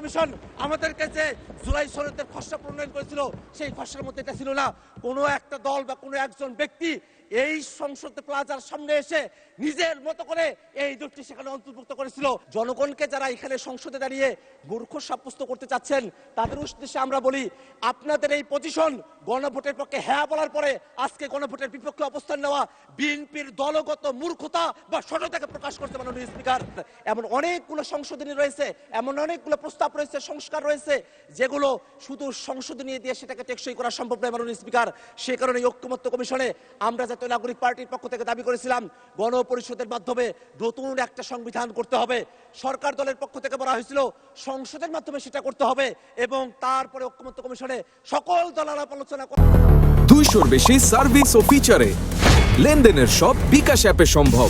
Commission আমাদেরকে যে জুলাই সনদের খসড়া প্রণয়ন করেছিল সেই খসড়ার মধ্যে এটা ছিল না। কোনো একটা দল বা কোনো একজন ব্যক্তি এই সংসদ প্লাজার সামনে এসে নিজের মতো করে এই দুটি সেখানে অন্তর্ভুক্ত করেছিল। জনগণকে যারা এখানে সংসদে দাঁড়িয়ে মূর্খ সাব্যস্ত করতে চাচ্ছেন তাদের উদ্দেশ্যে আমরা বলি, আপনাদের এই পজিশন গণভোটের পক্ষে হ্যাঁ বলার পরে আজকে গণভোটের বিপক্ষে অবস্থান নেওয়া বিএনপির দলগত মূর্খতা বা সততাকে প্রকাশ করতে মাননীয় স্পিকার। এমন অনেকগুলো সংশোধনী রয়েছে, এমন অনেকগুলো প্রস্তাব রয়েছে, সংস্কার রয়েছে যেগুলো শুধু সংশোধনী দিয়ে সেটাকে টেকসই করা সম্ভব নয় মাননীয় স্পিকার। সে কারণে ঐক্যমত্য কমিশনে আমরা জাতীয় নাগরিক পার্টির পক্ষ থেকে দাবি করেছিলাম গণপরিষদের মাধ্যমে নতুন একটা সংবিধান করতে হবে। সরকার দলের পক্ষ থেকে বলা হয়েছিল সংসদের মাধ্যমে সেটা করতে হবে এবং তারপরে ঐক্যমত্য কমিশনে সকল দল আলাপ আলোচনা 200-র বেশি সার্ভিস ও ফিচারে লেনদেনের সব বিকাশ অ্যাপে সম্ভব।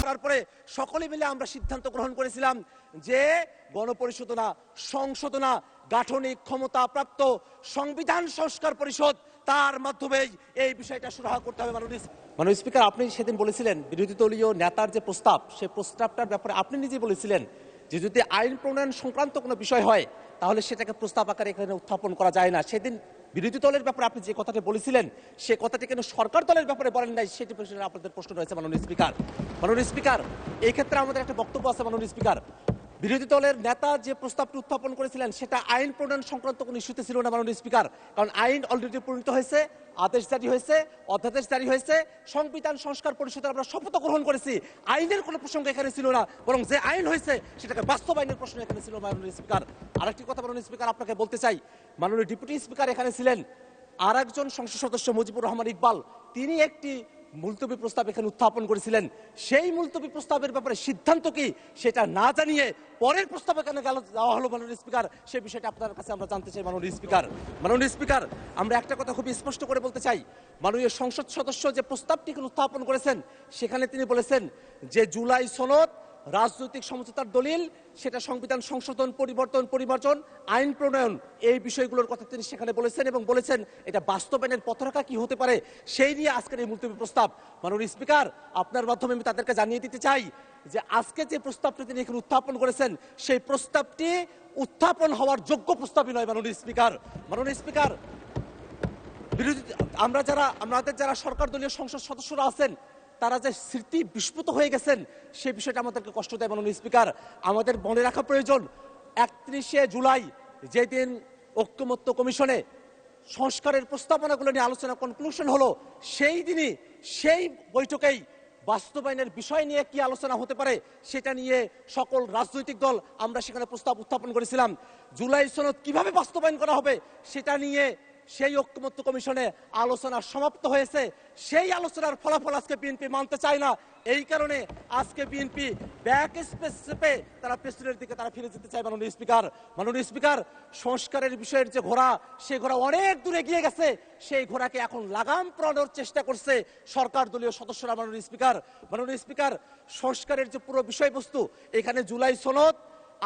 তারপরে সকলে মিলে আমরা সিদ্ধান্ত গ্রহণ করেছিলাম যে গণপরিষদ না, সংসদ না, গাঠনিক ক্ষমতা প্রাপ্ত সংবিধান সংস্কার পরিষদ তার মাধ্যমে এই বিষয়টা সুরাহা করতে হবে। মাননীয় স্পিকার, আপনি সেদিন বলেছিলেন বিরোধী দলীয় নেতার যে প্রস্তাব, সেই প্রস্তাবটার ব্যাপারে আপনি নিজেই বলেছিলেন যে যদি আইন প্রণয়ন সংক্রান্ত কোনো বিষয় হয় তাহলে সেটাকে প্রস্তাব আকারে এখানে উত্থাপন করা যায় না। সেদিন বিরোধী দলের ব্যাপারে আপনি যে কথাটি বলেছিলেন সে কথাটি কেন সরকার দলের ব্যাপারে বলেন নাই, সেটি প্রশ্নে আপনাদের প্রশ্ন রয়েছে মাননীয় স্পিকার। মাননীয় স্পিকার, এই ক্ষেত্রে আমাদের একটা বক্তব্য আছে মাননীয় স্পিকার। বিরোধী দলের নেতা যে প্রস্তাবটি উত্থাপন করেছিলেন সেটা আইন প্রণয়ন সংক্রান্ত কোনো ইস্যুতে ছিল না মাননীয় স্পিকার, কারণ আইন অলরেডি প্রণীত হয়েছে, আদেশ জারি হয়েছে, অধ্যাদেশ জারি হয়েছে, সংবিধান সংস্কার পরিষদের আমরা শপথ গ্রহণ করেছি। আইনের কোনো প্রসঙ্গ এখানে ছিল না, বরং যে আইন হয়েছে সেটাকে বাস্তবায়নের প্রশ্ন এখানে ছিল মাননীয় স্পিকার। আরেকটি কথা মাননীয় স্পিকার আপনাকে বলতে চাই, মাননীয় ডেপুটি স্পিকার এখানে ছিলেন, আর একজন সংসদ সদস্য মুজিবুর রহমান ইকবাল, তিনি একটি মুলতবি প্রস্তাব এখানে উত্থাপন করেছিলেন। সেই মুলতবি প্রস্তাবের ব্যাপারে সিদ্ধান্ত কি সেটা না জানিয়ে পরের প্রস্তাব এখানে দেওয়া হলো মাননীয় স্পিকার, সেই বিষয়টা আপনার কাছে আমরা জানতে চাই মাননীয় স্পিকার। মাননীয় স্পিকার, আমরা একটা কথা খুব স্পষ্ট করে বলতে চাই, মাননীয় সংসদ সদস্য যে প্রস্তাবটি উত্থাপন করেছেন সেখানে তিনি বলেছেন যে জুলাই সনদ রাজনৈতিক সমঝোতার দলিল, সেটা সংবিধান সংশোধন, পরিবর্তন, আইন প্রণয়ন, এই বিষয়গুলোর কথা তিনি সেখানে বলেছেন এবং বলেছেন এটা বাস্তবায়নের পথরেখা কি হতে পারে সেই নিয়ে আজকের এই মুলতবি প্রস্তাব। মাননীয় স্পিকার, আপনার মাধ্যমে আমি তাদেরকে জানিয়ে দিতে চাই যে আজকে যে প্রস্তাবটি তিনি এখানে উত্থাপন করেছেন সেই প্রস্তাবটি উত্থাপন হওয়ার যোগ্য প্রস্তাবই নয় মাননীয় স্পিকার। মাননীয় স্পিকার, আমাদের যারা সরকার দলীয় সংসদ সদস্যরা আছেন তারা যে স্মৃতি বিস্মৃত হয়ে গেছেন সেই বিষয়টা আমাদেরকে কষ্ট দেয় মাননীয় স্পিকার। আমাদের মনে রাখা প্রয়োজন 31শে জুলাই যেদিন ঐক্যমত্য কমিশনে সংস্কারের প্রস্তাবনাগুলো নিয়ে আলোচনা কনক্লুশন হলো, সেই দিনই সেই বৈঠকেই বাস্তবায়নের বিষয় নিয়ে কি আলোচনা হতে পারে সেটা নিয়ে সকল রাজনৈতিক দল আমরা সেখানে প্রস্তাব উত্থাপন করেছিলাম। জুলাই সনদ কিভাবে বাস্তবায়ন করা হবে সেটা নিয়ে সেই ঐক্যমত্য কমিশনে আলোচনা সমাপ্ত হয়েছে। সেই আলোচনার ফলাফল আজকে বিএনপি মানতে চায় না, এই কারণে আজকে বিএনপি ব্যাক স্পেস চেপে তারা পেছনের দিকে তারা ফিরে যেতে চায় মাননীয় স্পিকার। মাননীয় স্পিকার, সংস্কারের বিষয়ের যে ঘোড়া, সেই ঘোড়া অনেক দূরে গিয়ে গেছে, সেই ঘোড়াকে এখন লাগাম পরানোর চেষ্টা করছে সরকার দলীয় সদস্যরা মাননীয় স্পিকার। মাননীয় স্পিকার, সংস্কারের যে পুরো বিষয়বস্তু এখানে জুলাই সনদ,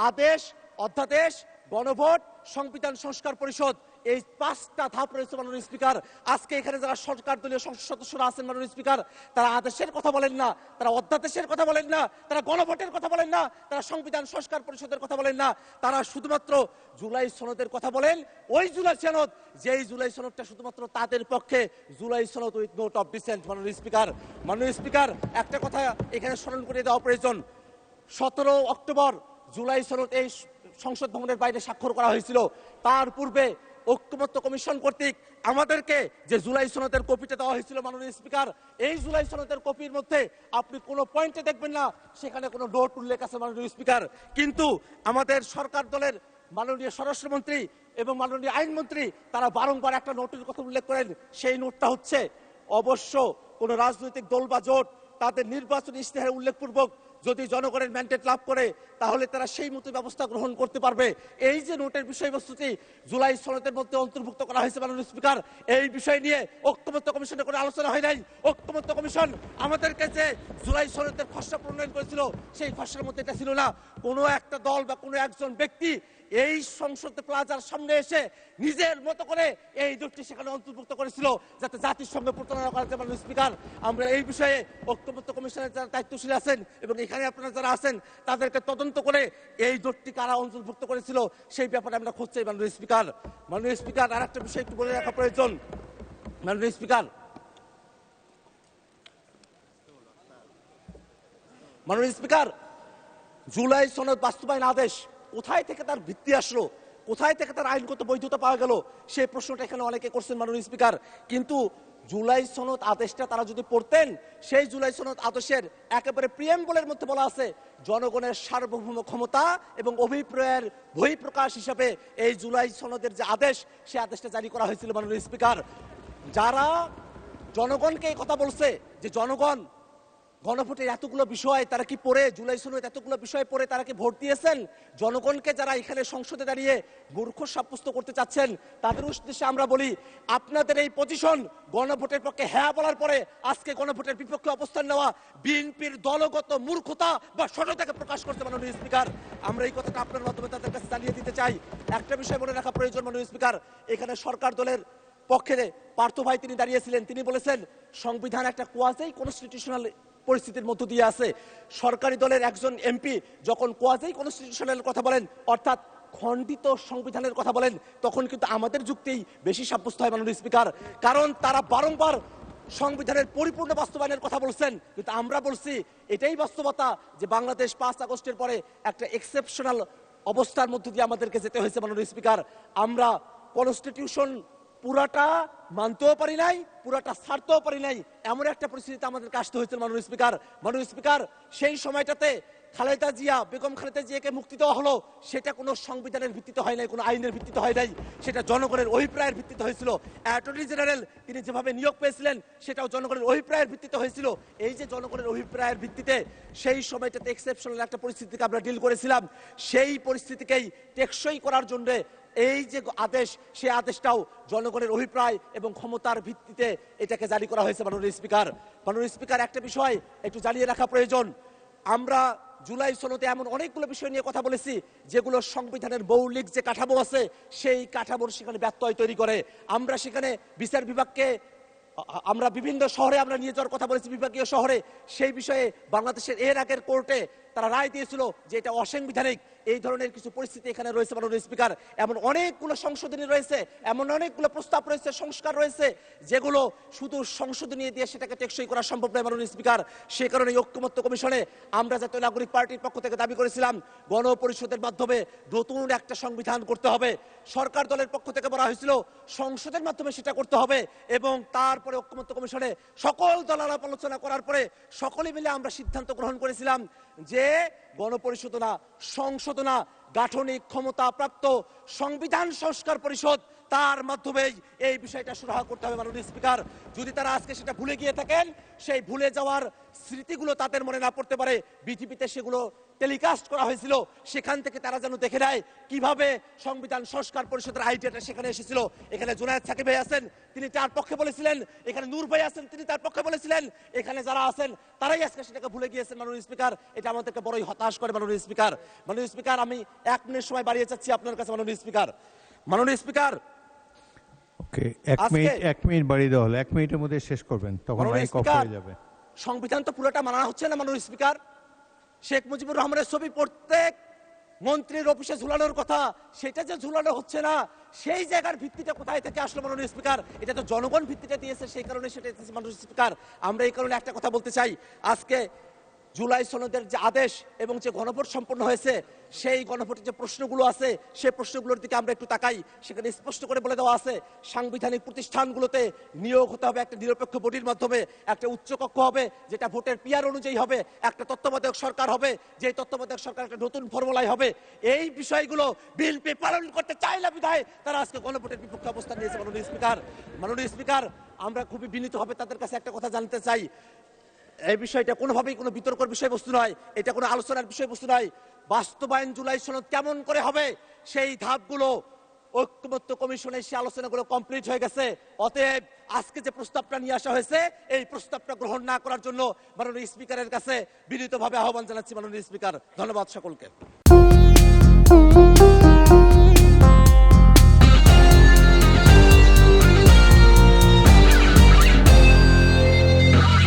আদেশ, অধ্যাদেশ, গণভোট, সংবিধান সংস্কার পরিষদ, এই 5টা ধাপ রয়েছে মাননীয় স্পিকার। আজকে এখানে যারা সরকার দলীয় সংসদ সদস্যরা আছেন মাননীয় স্পিকার, তারা আদেশের কথা বলেন না, তারা অধ্যাদেশের কথা বলেন না, তারা গণভোটের কথা বলেন না, তারা সংবিধান সংস্কার পরিষদের কথা বলেন না, তারা শুধুমাত্র জুলাই সনদের কথা বলেন। ওই জুলাই সনদ, যেই জুলাই সনদটা শুধুমাত্র তাদের পক্ষে জুলাই সনদ উইথ নোট অফ ডিসেন্ট। মাননীয় স্পিকার, মাননীয় স্পিকার, একটা কথা এখানে স্মরণ করে দেওয়া প্রয়োজন, 17 অক্টোবর জুলাই সনদ এই সংসদ ভবনের বাইরে স্বাক্ষর করা হয়েছিল। তার পূর্বে ঐক্যমত্য কমিশন কর্তৃক আমাদেরকে যে জুলাই সনদের কপিটা দেওয়া হয়েছিল মাননীয় স্পিকার, এই জুলাই সনদের কপির মধ্যে আপনি কোনো পয়েন্টে দেখবেন না সেখানে কোনো নোট উল্লেখ আছে মাননীয় স্পিকার। কিন্তু আমাদের সরকার দলের মাননীয় স্বরাষ্ট্রমন্ত্রী এবং মাননীয় আইনমন্ত্রী তারা বারংবার একটা নোটের কথা উল্লেখ করেন, সেই নোটটা হচ্ছে অবশ্য কোন রাজনৈতিক দল বা জোট তাদের নির্বাচনী ইশতেহারে উল্লেখপূর্বক যদি জনগণের ম্যান্ডেট লাভ করে তাহলে তারা সেই মতো ব্যবস্থা গ্রহণ করতে পারবে। এই যে নোটের বিষয়বস্তুটি জুলাই সনদের মধ্যে অন্তর্ভুক্ত করা হয়েছে মাননীয় স্পিকার, এই বিষয় নিয়ে ঐক্যমত্য কমিশনে কোনো আলোচনা হয় নাই। ঐক্যমত্য কমিশন আমাদেরকে যে জুলাই সনদের খসড়া প্রণয়ন করেছিল সেই খসড়ার মধ্যে এটা ছিল না। কোনো একটা দল বা কোনো একজন ব্যক্তি এই সংসদ প্লাজার সামনে এসে নিজের মতো করে এই জোটটি সেখানে অন্তর্ভুক্ত করেছিল যাতে জাতির সঙ্গে প্রতারণা করা যায়। মাননীয় স্পিকার, আমরা এই বিষয়ে ঐক্যমত্য কমিশনের যারা দায়িত্বশীল আছেন এবং এখানে আপনারা যারা আছেন তাদেরকে তদন্ত করে এই জোটটি কারা অন্তর্ভুক্ত করেছিল সেই ব্যাপারে আমরা খোঁজ চাই। মাননীয় স্পিকার, মাননীয় স্পিকার, আর একটা বিষয় একটু বলে রাখা প্রয়োজন। মাননীয় স্পিকার, মাননীয় স্পিকার, জুলাই সনদ বাস্তবায়ন আদেশ কোথায় থেকে তার ভিত্তি আসলো, কোথায় থেকে তার আইনগত বৈধতা পাওয়া গেল, সেই প্রশ্নটা এখানে অনেকে করছেন মাননীয় স্পিকার। কিন্তু জুলাই সনদ আদেশটা তারা যদি পড়তেন, সেই জুলাই সনদ আদেশের একেবারে প্রিয়েম্বলের মধ্যে বলা আছে জনগণের সার্বভৌম ক্ষমতা এবং অভিপ্রায়ের বহিঃপ্রকাশ হিসাবে এই জুলাই সনদের যে আদেশ, সেই আদেশটা জারি করা হয়েছিল। মাননীয় স্পিকার, যারা জনগণকে এই কথা বলছে যে জনগণ গণভোটের এতগুলো বিষয় তারা কি পড়ে, জুলাই সনদ এতগুলো বিষয় পড়ে তারা কি ভোট দিয়েছেন, জনগণকে যারা এখানে সংসদে দাঁড়িয়ে মূর্খ সাব্যস্ত করতে চাচ্ছেন তাদের উদ্দেশ্যে আমরা বলি, আপনাদের এই পজিশন গণভোটের পক্ষে হ্যাঁ বলার পরে আজকে গণভোটের বিপক্ষে অবস্থান নেওয়া বিএনপির দলগত মূর্খতা বা সততাকে প্রকাশ করতে। মাননীয় স্পিকার, আমরা এই কথাটা আপনার মাধ্যমে তাদের কাছে জানিয়ে দিতে চাই। একটা বিষয় মনে রাখা প্রয়োজন মাননীয় স্পিকার, এখানে সরকার দলের পক্ষে পার্থ ভাই তিনি দাঁড়িয়েছিলেন, তিনি বলেছেন সংবিধান একটা কোয়াজি কনস্টিটিউশনাল পরিস্থিতির মধ্য দিয়ে আছে। সরকারি দলের একজন এমপি যখন কোয়াজি কনস্টিটিউশনাল কথা বলেন, অর্থাৎ খণ্ডিত সংবিধানের কথা বলেন, তখন কিন্তু আমাদের যুক্তিই বেশি সাব্যস্ত হয় মাননীয় স্পিকার, কারণ তারা বারংবার সংবিধানের পরিপূর্ণ বাস্তবায়নের কথা বলছেন। কিন্তু আমরা বলছি এটাই বাস্তবতা যে বাংলাদেশ 5 আগস্টের পরে একটা এক্সেপশনাল অবস্থার মধ্য দিয়ে আমাদেরকে যেতে হয়েছে। মাননীয় স্পিকার, আমরা কনস্টিটিউশন পুরাটা মানতেও পারি নাই, পুরাটা ছাড়তেও পারি নাই, এমন একটা পরিস্থিতিতে আমাদেরকে আসতে হয়েছিল। মাননীয় স্পিকার, মাননীয় স্পিকার, সেই সময়টাতে খালেদা জিয়া, বেগম খালেদা জিয়াকে মুক্তি দেওয়া হলো, সেটা কোনো সংবিধানের ভিত্তিতে হয় নাই, কোনো আইনের ভিত্তিতে হয় নাই, সেটা জনগণের অভিপ্রায়ের ভিত্তিতে হয়েছিল। অ্যাটর্নি জেনারেল তিনি যেভাবে নিয়োগ পেয়েছিলেন সেটাও জনগণের অভিপ্রায়ের ভিত্তিতে হয়েছিল। এই যে জনগণের অভিপ্রায়ের ভিত্তিতে সেই সময়টাতে এক্সেপশনাল একটা পরিস্থিতিকে আমরা ডিল করেছিলাম, সেই পরিস্থিতিকেই টেকসই করার জন্য এই যে আদেশ, সেই আদেশটাও জনগণের অভিপ্রায় এবং ক্ষমতার ভিত্তিতে এটাকে জারি করা হয়েছে। মাননীয় স্পিকার, মাননীয় স্পিকার, একটা বিষয় একটু জানিয়ে রাখা প্রয়োজন। আমরা জুলাই সনদে এমন অনেকগুলো বিষয় নিয়ে কথা বলেছি যেগুলো সংবিধানের মৌলিক যে কাঠামো আছে সেই কাঠামোর সেখানে ব্যত্যয় তৈরি করে। আমরা সেখানে বিচার বিভাগকে আমরা বিভিন্ন শহরে আমরা নিয়ে যাওয়ার কথা বলেছি, বিভাগীয় শহরে। সেই বিষয়ে বাংলাদেশের এর আগের কোর্টে তারা রায় দিয়েছিল যে এটা অসাংবিধানিক। এই ধরনের কিছু পরিস্থিতি এখানে রয়েছে মাননীয় স্পিকার। এমন অনেকগুলো সংশোধনী রয়েছে, এমন অনেকগুলো প্রস্তাব রয়েছে, সংস্কার রয়েছে, যেগুলো শুধু সংশোধনী দিয়ে সেটাকে টেকসই করা সম্ভব নয় মাননীয় স্পিকার। সে কারণে ঐক্যমত্য কমিশনে আমরা জাতীয় নাগরিক পার্টির পক্ষ থেকে দাবি করেছিলাম গণপরিষদের মাধ্যমে নতুন একটা সংবিধান করতে হবে। সরকার দলের পক্ষ থেকে বলা হয়েছিল সংসদের মাধ্যমে সেটা করতে হবে, এবং তারপরে ঐক্যমত্য কমিশনে সকল দল আলাপ আলোচনা করার পরে সকলে মিলে আমরা সিদ্ধান্ত গ্রহণ করেছিলাম যে গণপরিষদ না, সংসদ না, গাঠনিক ক্ষমতা প্রাপ্ত সংবিধান সংস্কার পরিষদ, তার মাধ্যমেই এই বিষয়টা সুরাহা করতে হবে মাননীয় স্পিকার। যদি তারা আজকে সেটা ভুলে গিয়ে থাকেন, সেই ভুলে যাওয়ার স্মৃতিগুলো তাদের মনে না পড়তে পারে, বিটিভিতে সেগুলো টেলিকাস্ট করা হয়েছিল, সেখান থেকে তারা যেন দেখে নেয় কিভাবে সংবিধান সংস্কার পরিষদের আইডিয়াটা সেখানে এসেছিল। এখানে জুনায়েদ সাকিব ভাই আছেন, তিনি তার পক্ষে বলেছিলেন, এখানে নূর ভাই আছেন, তিনি তার পক্ষে বলেছিলেন, এখানে যারা আছেন তারাই আজকে সেটাকে ভুলে গিয়েছেন মাননীয় স্পিকার। এটা আমাদেরকে বড়ই হতাশ করে মাননীয় স্পিকার। মাননীয় স্পিকার, আমি 1 মিনিট সময় বাড়িয়ে যাচ্ছি আপনার কাছে মাননীয় স্পিকার। মাননীয় স্পিকার, ওকে, 1 মিনিট বাড়িয়ে দেওয়া হলো, 1 মিনিটের মধ্যে শেষ করবেন, তখন মাইক অফ হয়ে যাবে। সংবিধান তো পুরোটা মানা হচ্ছে না মাননীয় স্পিকার। শেখ মুজিবুর রহমানের ছবি প্রত্যেক মন্ত্রীর অফিসে ঝুলানোর কথা, সেটা যে ঝুলানো হচ্ছে না, সেই জায়গার ভিত্তিটা কোথায় থেকে আসলো মাননীয় স্পিকার? এটা তো জনগণ ভিত্তিটা দিয়েছে, সেই কারণে সেটা মাননীয় স্পিকার। আমরা এই কারণে একটা কথা বলতে চাই, আজকে জুলাই সনদের যে আদেশ এবং যে গণভোট সম্পন্ন হয়েছে, সেই গণভোটের যে প্রশ্নগুলো আছে সেই প্রশ্নগুলোর দিকে আমরা একটু তাকাই। সেখানে স্পষ্ট করে বলে দেওয়া আছে সাংবিধানিক প্রতিষ্ঠানগুলোতে নিয়োগ হতে হবে একটা নিরপেক্ষ বডির মাধ্যমে, একটা উচ্চকক্ষ হবে যেটা ভোটের পিয়ার অনুযায়ী হবে, একটা তত্ত্বাবধায়ক সরকার হবে, যে তত্ত্বাবধায়ক সরকার একটা নতুন ফর্মুলায় হবে। এই বিষয়গুলো বিএনপি পালন করতে চায় না বিধায় তারা আজকে গণভোটের বিপক্ষে অবস্থান নিয়েছে মাননীয় স্পিকার। মাননীয় স্পিকার, আমরা খুবই বিনীতভাবে তাদের কাছে একটা কথা জানতে চাই, এই বিষয়টা কোনোভাবেই কোনো বিতর্কের বিষয়বস্তু নয়, এটা কোনো আলোচনার বিষয়বস্তু নয়। বাস্তবায়ন জুলাই সনদ কেমন করে হবে সেই ধাপগুলো ঐক্যমত্য কমিশনের সেই আলোচনাগুলো কমপ্লিট হয়ে গেছে। অতএব আজকে যে প্রস্তাবটা নিয়ে আসা হয়েছে এই প্রস্তাবটা গ্রহণ না করার জন্য মাননীয় স্পিকারের কাছে বিনীতভাবে আহ্বান জানাচ্ছি। মাননীয় স্পিকার, ধন্যবাদ সকলকে।